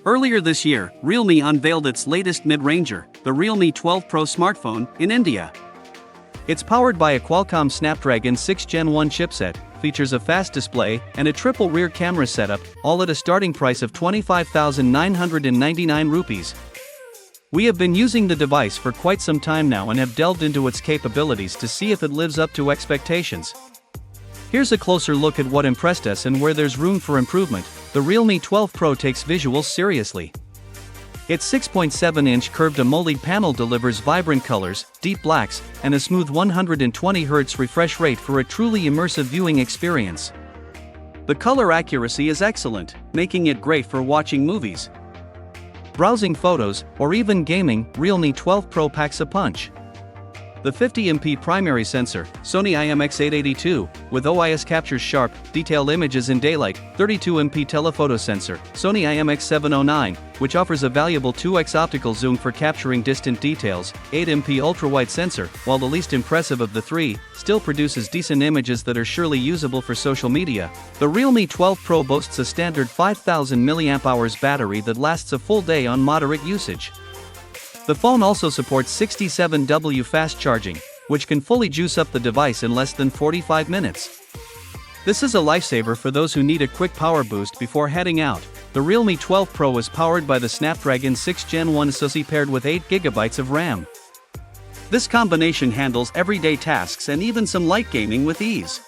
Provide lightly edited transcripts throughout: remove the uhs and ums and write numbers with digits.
Earlier this year, Realme unveiled its latest mid-ranger, the Realme 12 Pro smartphone, in India. It's powered by a Qualcomm Snapdragon 6 Gen 1 chipset, features a fast display, and a triple rear camera setup, all at a starting price of 25,999 rupees. We have been using the device for quite some time now and have delved into its capabilities to see if it lives up to expectations. Here's a closer look at what impressed us and where there's room for improvement. The Realme 12 Pro takes visuals seriously. Its 6.7-inch curved AMOLED panel delivers vibrant colors, deep blacks, and a smooth 120Hz refresh rate for a truly immersive viewing experience. The color accuracy is excellent, making it great for watching movies, browsing photos, or even gaming. Realme 12 Pro packs a punch. The 50MP primary sensor, Sony IMX882, with OIS captures sharp, detailed images in daylight. 32MP telephoto sensor, Sony IMX709, which offers a valuable 2x optical zoom for capturing distant details. 8MP ultrawide sensor, while the least impressive of the three, still produces decent images that are surely usable for social media. The Realme 12 Pro boasts a standard 5000 mAh battery that lasts a full day on moderate usage. The phone also supports 67W fast charging, which can fully juice up the device in less than 45 minutes. This is a lifesaver for those who need a quick power boost before heading out. The Realme 12 Pro is powered by the Snapdragon 6 Gen 1 SoC paired with 8GB of RAM. This combination handles everyday tasks and even some light gaming with ease.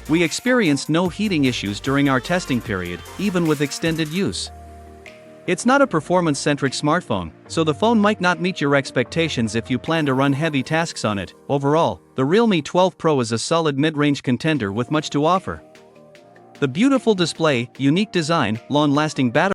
We experienced no heating issues during our testing period, even with extended use. It's not a performance-centric smartphone, so the phone might not meet your expectations if you plan to run heavy tasks on it. Overall, the Realme 12 Pro is a solid mid-range contender with much to offer. The beautiful display, unique design, long-lasting battery